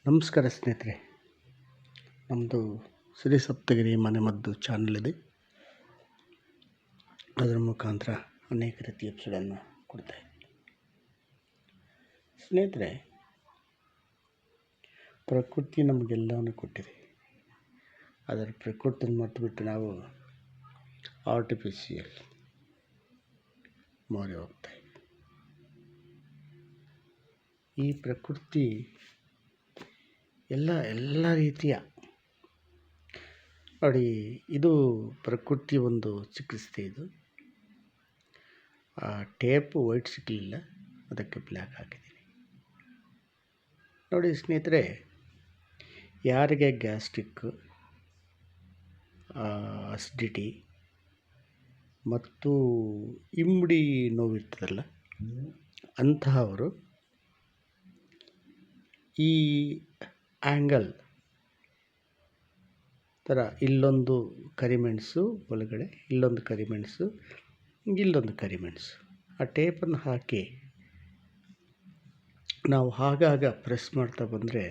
ನಮಸ್ಕಾರ ಸ್ನೇಹಿತರೆ, ನಮ್ಮದು ಶ್ರೀ ಸಪ್ತಗಿರಿ ಮನೆಮದ್ದು ಚಾನಲ್ ಇದೆ. ಅದರ ಮುಖಾಂತರ ಅನೇಕ ರೀತಿಯ ಎಪಿಸೋಡನ್ನು ಕೊಡ್ತಾ ಇದ್ದೀನಿ. ಸ್ನೇಹಿತರೆ, ಪ್ರಕೃತಿ ನಮಗೆಲ್ಲವನ್ನು ಕೊಟ್ಟಿದೆ. ಅದರ ಪ್ರಕೃತಿಯನ್ನು ಮರೆತುಬಿಟ್ಟು ನಾವು ಆರ್ಟಿಫಿಷಿಯಲ್ ಮಾರಿ ಹೋಗ್ತಾ ಇದ್ದೀವಿ. ಈ ಪ್ರಕೃತಿ ಎಲ್ಲ ರೀತಿಯ ನೋಡಿ, ಇದು ಪ್ರಕೃತಿ ಒಂದು ಚಿಕಿತ್ಸೆ. ಇದು ಟೇಪ್ ವೈಟ್ ಸಿಗಲಿಲ್ಲ, ಅದಕ್ಕೆ ಬ್ಲ್ಯಾಕ್ ಹಾಕಿದ್ದೀನಿ. ನೋಡಿ ಸ್ನೇಹಿತರೆ, ಯಾರಿಗೆ ಗ್ಯಾಸ್ಟ್ರಿಕ್, ಅಸಿಡಿಟಿ ಮತ್ತು ಇಮ್ಮಡಿ ನೋವಿರ್ತದಲ್ಲ, ಅಂತಹವರು ಈ ಆ್ಯಂಗಲ್ ಥರ ಇಲ್ಲೊಂದು ಕರಿಮೆಣಸು ಒಳಗಡೆ, ಇಲ್ಲೊಂದು ಕರಿಮೆಣಸು, ಇಲ್ಲೊಂದು ಕರಿಮೆಣಸು, ಆ ಟೇಪನ್ನು ಹಾಕಿ ನಾವು ಆಗಾಗ ಪ್ರೆಸ್ ಮಾಡ್ತಾ ಬಂದರೆ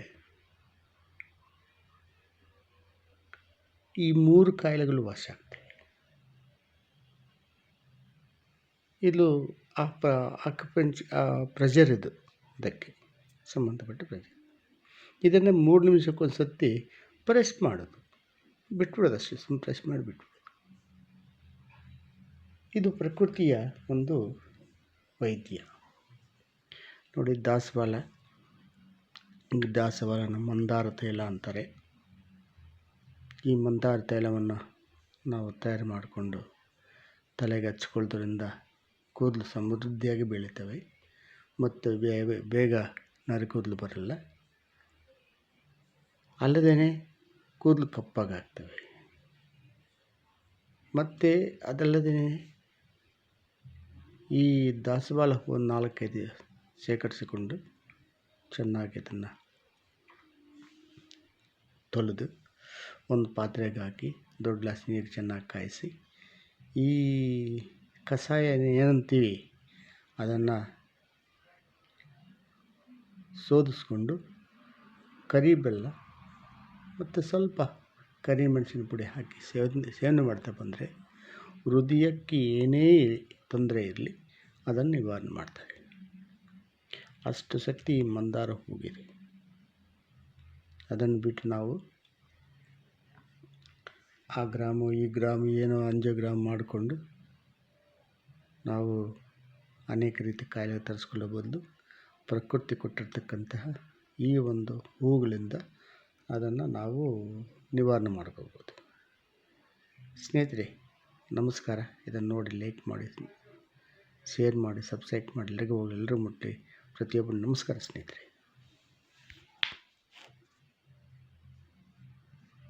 ಈ 3 ಕಾಯಿಲೆಗಳು ವಾಸಿ ಆಗ್ತವೆ. ಇದು ಪ್ರೆಷರ್, ಇದು ಅದಕ್ಕೆ ಸಂಬಂಧಪಟ್ಟ ಪ್ರೆಷರ್. ಇದನ್ನು 3 ನಿಮಿಷಕ್ಕೊಂದು ಸತಿ ಪ್ರೆಸ್ ಮಾಡೋದು, ಬಿಟ್ಬಿಡೋದು ಅಷ್ಟೇ. ಸುಮ್ಮನೆ ಪ್ರೆಸ್ ಮಾಡಿ ಬಿಟ್ಬಿಡೋದು. ಇದು ಪ್ರಕೃತಿಯ ಒಂದು ವೈದ್ಯ. ನೋಡಿ, ದಾಸವಾಳನ ಮಂದಾರ ತೈಲ ಅಂತಾರೆ. ಈ ಮಂದಾರ ತೈಲವನ್ನು ನಾವು ತಯಾರು ಮಾಡಿಕೊಂಡು ತಲೆಗೆ ಹಚ್ಕೊಳ್ಳೋದ್ರಿಂದ ಕೂದಲು ಸಮೃದ್ಧಿಯಾಗಿ ಬೆಳೀತವೆ ಮತ್ತು ಬೇಗ ನರಿಕೂದಲು ಬರಲ್ಲ. ಅಲ್ಲದೇ ಕೂದಲು ಕಪ್ಪಾಗ್ತವೆ. ಮತ್ತು ಅದಲ್ಲದೆ ಈ ದಾಸವಾಳ ಒಂದು 4-5 ಶೇಖರಿಸಿಕೊಂಡು ಚೆನ್ನಾಗಿ ಅದನ್ನು ತೊಳೆದು ಒಂದು ಪಾತ್ರೆಗೆ ಹಾಕಿ ದೊಡ್ಡ ಗ್ಲಾಸ್ ನೀರು ಚೆನ್ನಾಗಿ ಕಾಯಿಸಿ, ಈ ಕಷಾಯ ಏನಂತೀವಿ ಅದನ್ನು ಶೋಧಿಸ್ಕೊಂಡು ಕರಿಬೆಲ್ಲ ಮತ್ತು ಸ್ವಲ್ಪ ಕರಿಮೆಣಸಿನ ಪುಡಿ ಹಾಕಿ ಸೇವನೆ ಮಾಡ್ತಾ ಬಂದರೆ ಹೃದಯಕ್ಕೆ ಏನೇ ತೊಂದರೆ ಇರಲಿ ಅದನ್ನು ನಿವಾರಣೆ ಮಾಡ್ತಾರೆ. ಅಷ್ಟು ಶಕ್ತಿ ಈ ಮಂದಾರ ಹೂವಿದೆ. ಅದನ್ನು ಬಿಟ್ಟು ನಾವು ಆ ಗ್ರಾಮು ಈ ಗ್ರಾಮು ಏನೋ ಅಂಜೋಗ್ರಾಮ್ ಮಾಡಿಕೊಂಡು ನಾವು ಅನೇಕ ರೀತಿ ಕಾಯಿಲೆ ತರಿಸ್ಕೊಳ್ಳೋ ಬದಲು ಪ್ರಕೃತಿ ಕೊಟ್ಟಿರ್ತಕ್ಕಂತಹ ಈ ಒಂದು ಹೂಗಳಿಂದ ಅದನ್ನು ನಾವು ನಿವಾರಣೆ ಮಾಡ್ಕೋಬೋದು. ಸ್ನೇಹಿತರೆ, ನಮಸ್ಕಾರ. ಇದನ್ನು ನೋಡಿ ಲೈಕ್ ಮಾಡಿ, ಶೇರ್ ಮಾಡಿ, ಸಬ್ಸ್ಕ್ರೈಬ್ ಮಾಡಿ, ಎಲ್ಲರಿಗೂ ಮುಟ್ಟಿ ಪ್ರತಿಯೊಬ್ಬರು ನಮಸ್ಕಾರ ಸ್ನೇಹಿತರೆ.